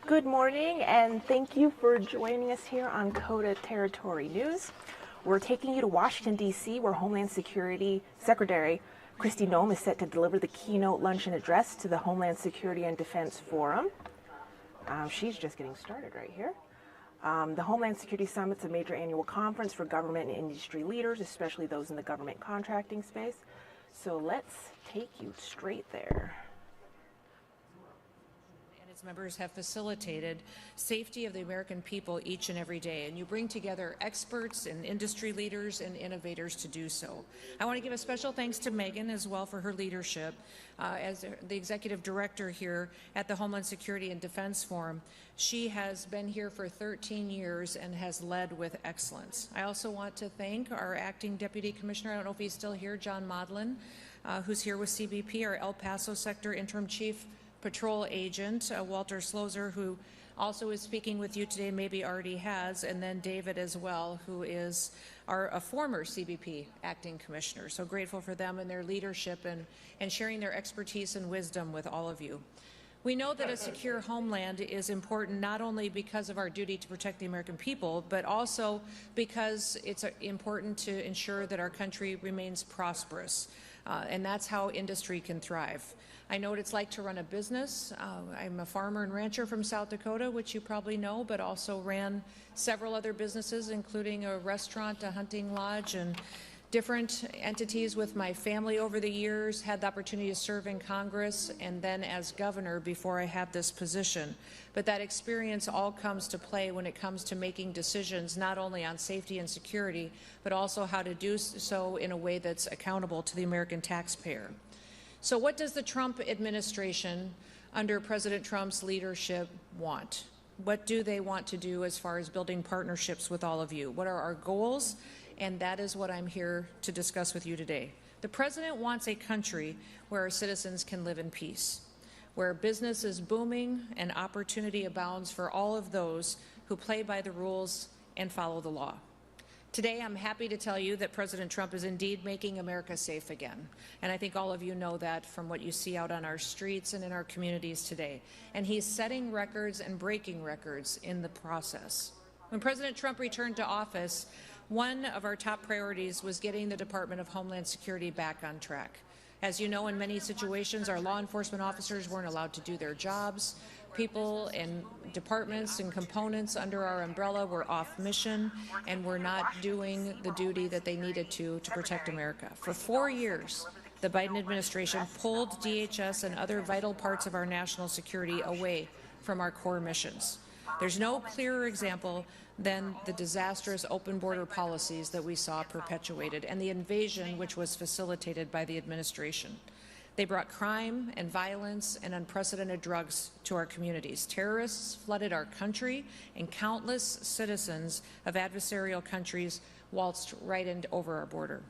Good morning, and thank you for joining us here on KOTA Territory News. We're taking you to Washington, D.C., where Homeland Security Secretary Kristi Noem is set to deliver the keynote luncheon address to the Homeland Security and Defense Forum. She's just getting started right here. The Homeland Security Summit's a major annual conference for government and industry leaders, especially those in the government contracting space. So let's take you straight there. Members have facilitated safety of the American people each and every day, and you bring together experts and industry leaders and innovators to do so. I want to give a special thanks to Megan as well for her leadership as the executive director here at the Homeland Security and Defense Forum. She has been here for 13 years and has led with excellence. I also want to thank our acting deputy commissioner, I don't know if he's still here, John Modlin, who's here with CBP, our El Paso sector interim chief patrol agent, Walter Slozer, who also is speaking with you today, maybe already has, and then David as well, who is a former CBP acting commissioner. So grateful for them and their leadership and sharing their expertise and wisdom with all of you. We know that a secure homeland is important not only because of our duty to protect the American people, but also because it's important to ensure that our country remains prosperous. And that's how industry can thrive. I know what it's like to run a business. I'm a farmer and rancher from South Dakota, which you probably know, but also ran several other businesses, including a restaurant, a hunting lodge, and different entities with my family over the years, had the opportunity to serve in Congress and then as governor before I had this position. But that experience all comes to play when it comes to making decisions not only on safety and security, but also how to do so in a way that's accountable to the American taxpayer. So what does the Trump administration under President Trump's leadership want? What do they want to do as far as building partnerships with all of you? What are our goals? And that is what I'm here to discuss with you today. The president wants a country where our citizens can live in peace, where business is booming and opportunity abounds for all of those who play by the rules and follow the law. Today, I'm happy to tell you that President Trump is indeed making America safe again. And I think all of you know that from what you see out on our streets and in our communities today. And he's setting records and breaking records in the process. When President Trump returned to office, one of our top priorities was getting the Department of Homeland Security back on track. As you know, in many situations, our law enforcement officers weren't allowed to do their jobs. People and departments and components under our umbrella were off mission and were not doing the duty that they needed to protect America. For 4 years, the Biden administration pulled DHS and other vital parts of our national security away from our core missions. There's no clearer example than the disastrous open border policies that we saw perpetuated and the invasion which was facilitated by the administration. They brought crime and violence and unprecedented drugs to our communities. Terrorists flooded our country, and countless citizens of adversarial countries waltzed right over our border.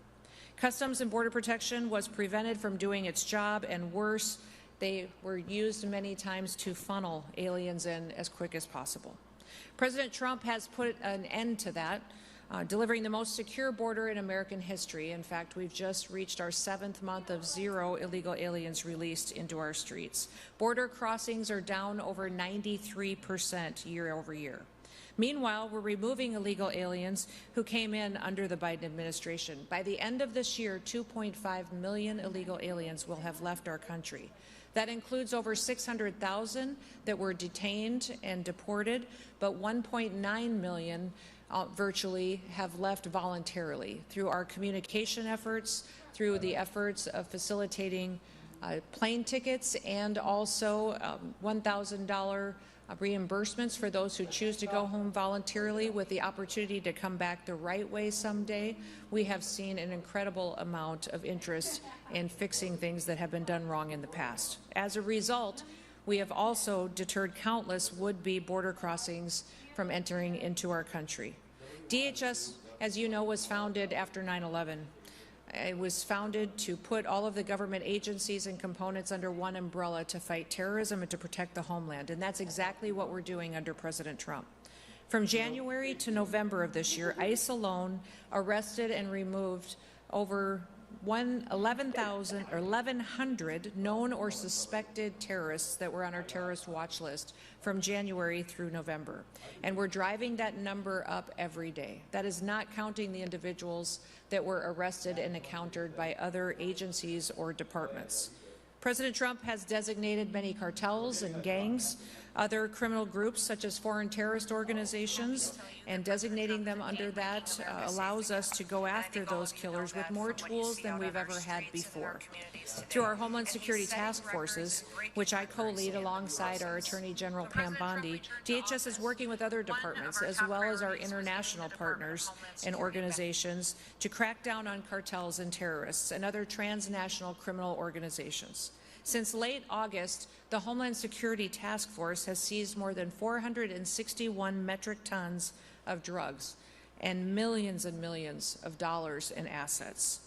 Customs and Border Protection was prevented from doing its job, and worse, they were used many times to funnel aliens in as quick as possible. President Trump has put an end to that, delivering the most secure border in American history. In fact, we've just reached our 7th month of 0 illegal aliens released into our streets. Border crossings are down over 93% year over year. Meanwhile, we're removing illegal aliens who came in under the Biden administration. By the end of this year, 2.5 million illegal aliens will have left our country. That includes over 600,000 that were detained and deported, but 1.9 million virtually have left voluntarily through our communication efforts, through the efforts of facilitating plane tickets, and also $1,000 reimbursements for those who choose to go home voluntarily with the opportunity to come back the right way someday. We have seen an incredible amount of interest in fixing things that have been done wrong in the past. As a result, we have also deterred countless would-be border crossings from entering into our country. DHS, as you know, was founded after 9/11. It was founded to put all of the government agencies and components under one umbrella to fight terrorism and to protect the homeland, and that's exactly what we're doing under President Trump. From January to November of this year, ICE alone arrested and removed over 1,100 known or suspected terrorists that were on our terrorist watch list from January through November. And we're driving that number up every day. That is not counting the individuals that were arrested and encountered by other agencies or departments. President Trump has designated many cartels and gangs, other criminal groups such as foreign terrorist organizations, and designating them under that allows us to go after those killers with more tools than we've ever had before. Through our Homeland Security task forces, which I co-lead alongside our Attorney General Pam Bondi, DHS is working with other departments as well as our international partners and organizations to crack down on cartels and terrorists and other transnational criminal organizations. Since late August, the Homeland Security Task Force has seized more than 461 metric tons of drugs and millions of dollars in assets.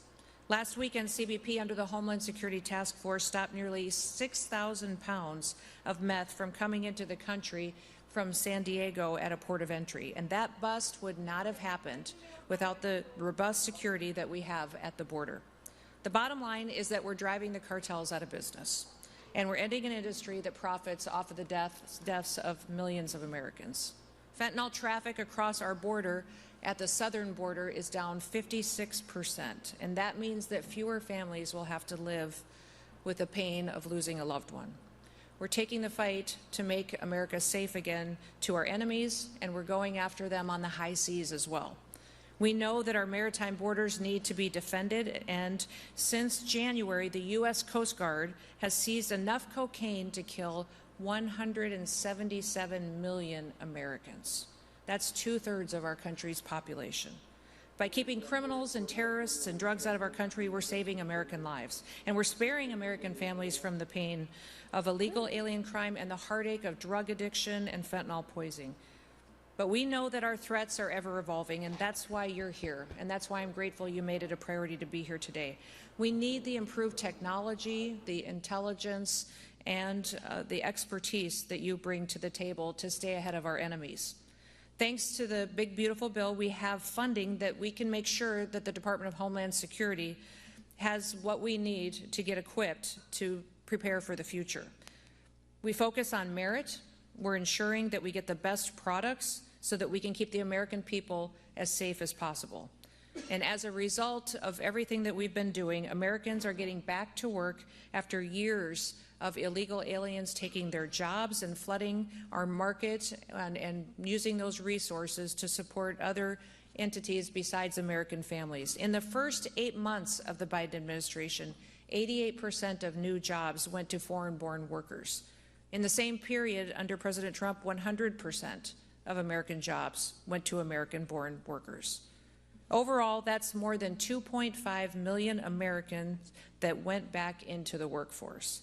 Last weekend, CBP under the Homeland Security Task Force stopped nearly 6,000 pounds of meth from coming into the country from San Diego at a port of entry. And that bust would not have happened without the robust security that we have at the border. The bottom line is that we're driving the cartels out of business, and we're ending an industry that profits off of the deaths of millions of Americans. Fentanyl traffic across our border at the southern border is down 56%, and that means that fewer families will have to live with the pain of losing a loved one. We're taking the fight to make America safe again to our enemies, and we're going after them on the high seas as well. We know that our maritime borders need to be defended, and since January, the U.S. Coast Guard has seized enough cocaine to kill 177 million Americans. That's 2/3 of our country's population. By keeping criminals and terrorists and drugs out of our country, we're saving American lives, and we're sparing American families from the pain of illegal alien crime and the heartache of drug addiction and fentanyl poisoning. But we know that our threats are ever evolving, and that's why you're here, and that's why I'm grateful you made it a priority to be here today. We need the improved technology, the intelligence, and the expertise that you bring to the table to stay ahead of our enemies. Thanks to the big, beautiful bill, we have funding that we can make sure that the Department of Homeland Security has what we need to get equipped to prepare for the future. We focus on merit. We're ensuring that we get the best products so that we can keep the American people as safe as possible. And as a result of everything that we've been doing, Americans are getting back to work after years of illegal aliens taking their jobs and flooding our market and using those resources to support other entities besides American families. In the first 8 months of the Biden administration, 88% of new jobs went to foreign-born workers. In the same period under President Trump, 100% of American jobs went to American-born workers. Overall, that's more than 2.5 million Americans that went back into the workforce.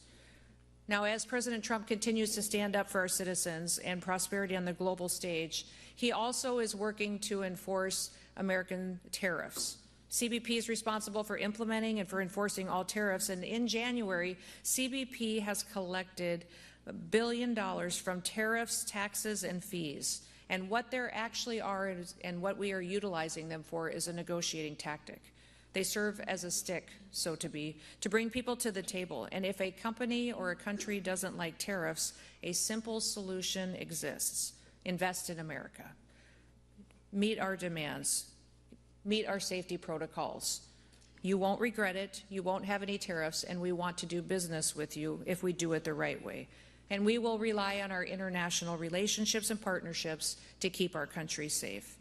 Now, as President Trump continues to stand up for our citizens and prosperity on the global stage, he also is working to enforce American tariffs. CBP is responsible for implementing and for enforcing all tariffs, and in January, CBP has collected $1 billion from tariffs, taxes, and fees. And what there actually are and what we are utilizing them for is a negotiating tactic. They serve as a stick, so to be, to bring people to the table. And if a company or a country doesn't like tariffs, a simple solution exists. Invest in America. Meet our demands. Meet our safety protocols. You won't regret it. You won't have any tariffs, and we want to do business with you if we do it the right way. And we will rely on our international relationships and partnerships to keep our country safe.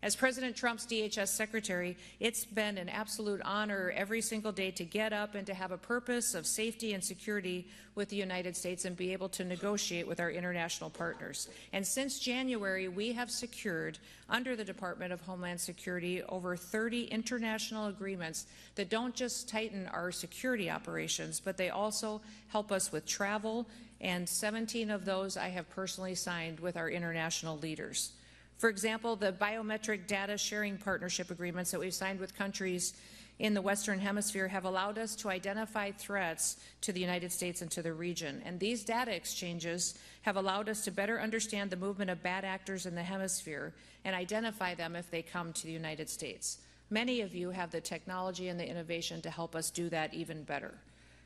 As President Trump's DHS secretary, it's been an absolute honor every single day to get up and to have a purpose of safety and security with the United States and be able to negotiate with our international partners. And since January, we have secured, under the Department of Homeland Security, over 30 international agreements that don't just tighten our security operations, but they also help us with travel, and 17 of those I have personally signed with our international leaders. For example, the biometric data sharing partnership agreements that we've signed with countries in the Western Hemisphere have allowed us to identify threats to the United States and to the region. And these data exchanges have allowed us to better understand the movement of bad actors in the hemisphere and identify them if they come to the United States. Many of you have the technology and the innovation to help us do that even better.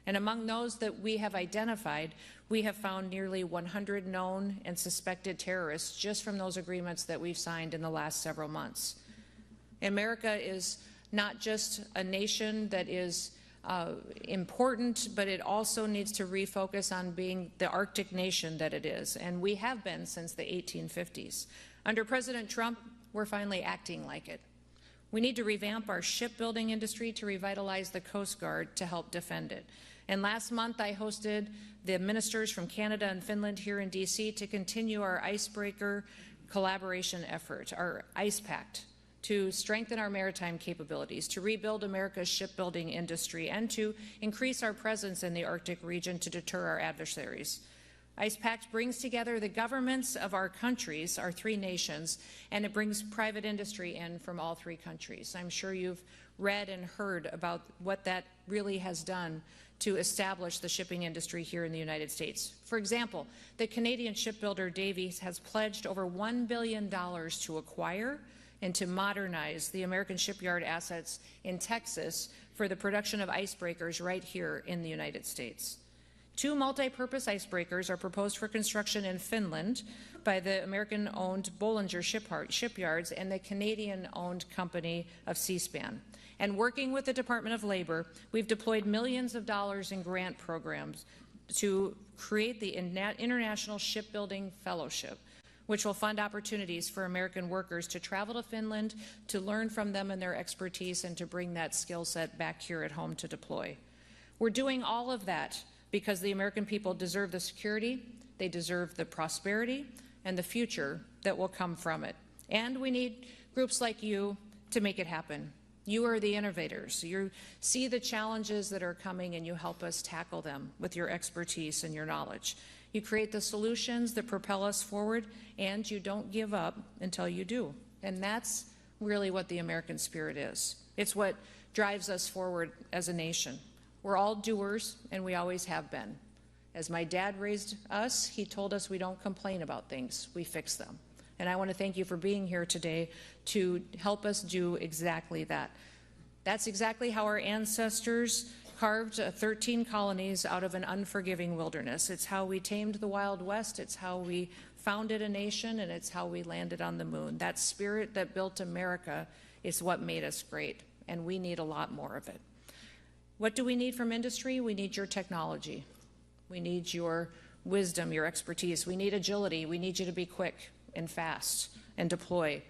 And among those that we have identified, we have found nearly 100 known and suspected terrorists just from those agreements that we've signed in the last several months. America is not just a nation that is important, but it also needs to refocus on being the Arctic nation that it is, and we have been since the 1850s. Under President Trump, we're finally acting like it. We need to revamp our shipbuilding industry to revitalize the Coast Guard to help defend it. And last month, I hosted the ministers from Canada and Finland here in D.C. to continue our icebreaker collaboration effort, our ICE Pact, to strengthen our maritime capabilities, to rebuild America's shipbuilding industry, and to increase our presence in the Arctic region to deter our adversaries. ICE Pact brings together the governments of our countries, our three nations, and it brings private industry in from all three countries. I'm sure you've read and heard about what that really has done to establish the shipping industry here in the United States. For example, the Canadian shipbuilder Davies has pledged over $1 billion to acquire and to modernize the American shipyard assets in Texas for the production of icebreakers right here in the United States. 2 multi-purpose icebreakers are proposed for construction in Finland by the American-owned Bollinger Shipyards and the Canadian-owned company of Seaspan. And working with the Department of Labor, we've deployed millions of dollars in grant programs to create the International Shipbuilding Fellowship, which will fund opportunities for American workers to travel to Finland, to learn from them and their expertise, and to bring that skill set back here at home to deploy. We're doing all of that because the American people deserve the security, they deserve the prosperity, and the future that will come from it. And we need groups like you to make it happen. You are the innovators. You see the challenges that are coming and you help us tackle them with your expertise and your knowledge. You create the solutions that propel us forward, and you don't give up until you do. And that's really what the American spirit is. It's what drives us forward as a nation. We're all doers, and we always have been. As my dad raised us, he told us we don't complain about things, we fix them. And I want to thank you for being here today to help us do exactly that. That's exactly how our ancestors carved 13 colonies out of an unforgiving wilderness. It's how we tamed the Wild West, it's how we founded a nation, and it's how we landed on the moon. That spirit that built America is what made us great, and we need a lot more of it. What do we need from industry? We need your technology. We need your wisdom, your expertise. We need agility. We need you to be quick and fast and deploy.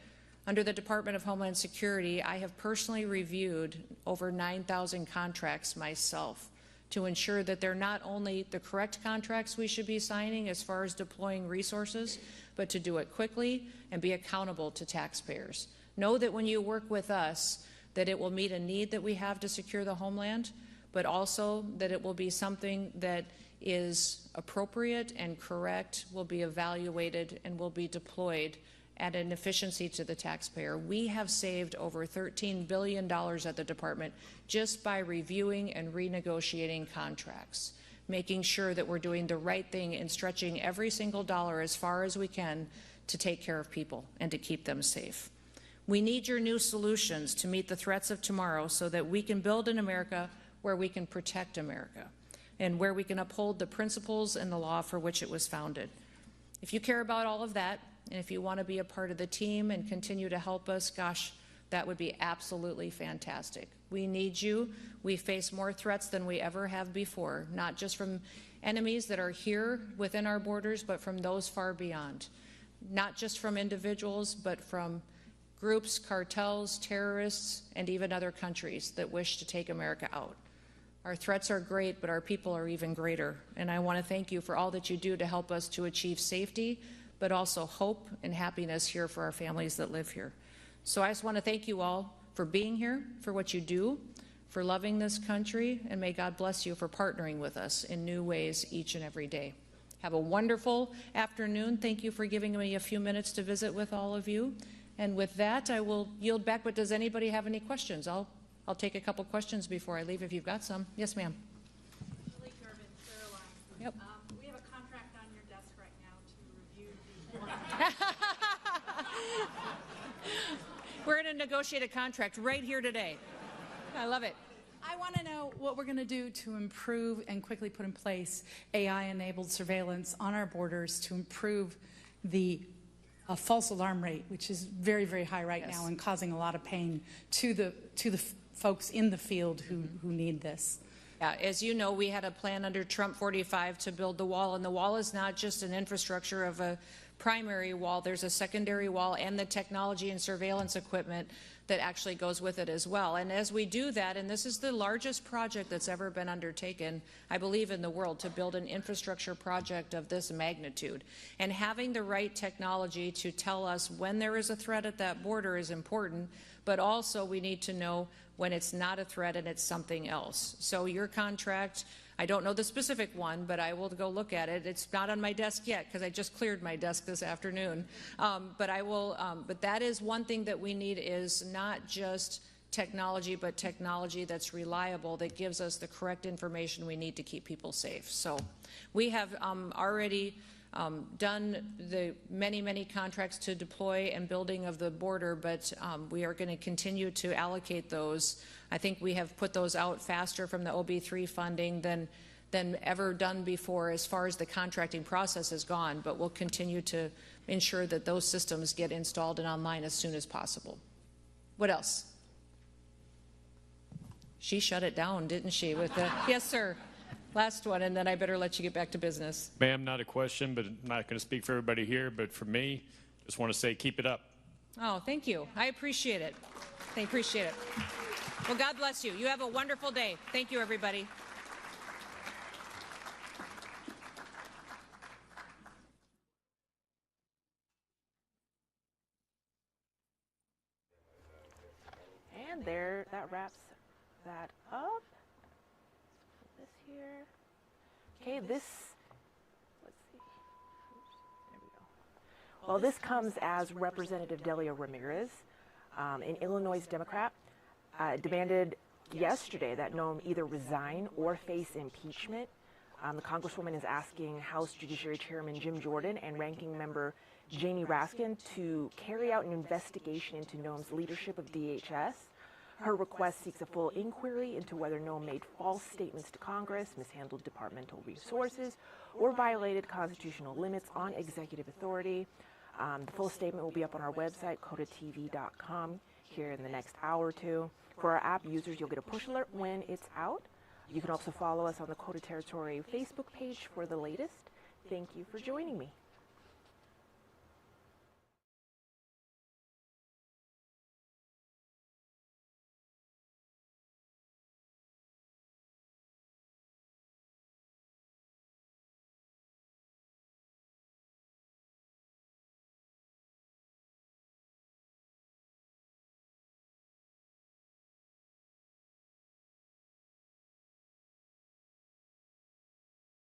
Under the Department of Homeland Security, I have personally reviewed over 9,000 contracts myself to ensure that they're not only the correct contracts we should be signing as far as deploying resources, but to do it quickly and be accountable to taxpayers. Know that when you work with us, that it will meet a need that we have to secure the homeland, but also that it will be something that is appropriate and correct, will be evaluated, and will be deployed at an efficiency to the taxpayer. We have saved over $13 billion at the department just by reviewing and renegotiating contracts, making sure that we're doing the right thing and stretching every single dollar as far as we can to take care of people and to keep them safe. We need your new solutions to meet the threats of tomorrow so that we can build an America where we can protect America and where we can uphold the principles and the law for which it was founded. If you care about all of that, and if you want to be a part of the team and continue to help us, gosh, that would be absolutely fantastic. We need you. We face more threats than we ever have before, not just from enemies that are here within our borders, but from those far beyond. Not just from individuals, but from groups, cartels, terrorists, and even other countries that wish to take America out. Our threats are great, but our people are even greater. And I want to thank you for all that you do to help us to achieve safety, but also hope and happiness here for our families that live here. So I just want to thank you all for being here, for what you do, for loving this country, and may God bless you for partnering with us in new ways each and every day. Have a wonderful afternoon. Thank you for giving me a few minutes to visit with all of you. And with that, I will yield back, but does anybody have any questions? I'll take a couple questions before I leave if you've got some. Yes, ma'am. Yep. We have a contract on your desk right now to review the We're going to negotiate a contract right here today. I love it. I want to know what we're going to do to improve and quickly put in place AI-enabled surveillance on our borders to improve the false alarm rate, which is very, very high right now and causing a lot of pain to the folks in the field who need this. Yeah, as you know, we had a plan under Trump 45 to build the wall, and the wall is not just an infrastructure of a primary wall. There's a secondary wall and the technology and surveillance equipment that actually goes with it as well. And as we do that, and this is the largest project that's ever been undertaken, I believe, in the world, to build an infrastructure project of this magnitude. And having the right technology to tell us when there is a threat at that border is important, but also we need to know when it's not a threat and it's something else. So your contract, I don't know the specific one, but I will go look at it. It's not on my desk yet because I just cleared my desk this afternoon. But I will. But that is one thing that we need, is not just technology, but technology that's reliable, that gives us the correct information we need to keep people safe. So we have already done the many contracts to deploy and building of the border, but we are going to continue to allocate those. I think we have put those out faster from the OB3 funding than ever done before as far as the contracting process has gone, but we'll continue to ensure that those systems get installed and online as soon as possible. What else? She shut it down, didn't she? With the yes, sir. Last one, and then I better let you get back to business. Ma'am, not a question, but I'm not going to speak for everybody here, but for me, just want to say keep it up. Oh, thank you. I appreciate it. I appreciate it. Well, God bless you. You have a wonderful day. Thank you, everybody. And there, that wraps that up. This here. Okay, this, let's see. There we go. Well, this comes as Representative Delia Ramirez, an Illinois Democrat, demanded yesterday that Noem either resign or face impeachment. The Congresswoman is asking House Judiciary Chairman Jim Jordan and Ranking Member Jamie Raskin to carry out an investigation into Noem's leadership of DHS. Her request seeks a full inquiry into whether Noem made false statements to Congress, mishandled departmental resources, or violated constitutional limits on executive authority. The full statement will be up on our website, kotatv.com, here in the next hour or two. For our app users, you'll get a push alert when it's out. You can also follow us on the KOTA Territory Facebook page for the latest. Thank you for joining me.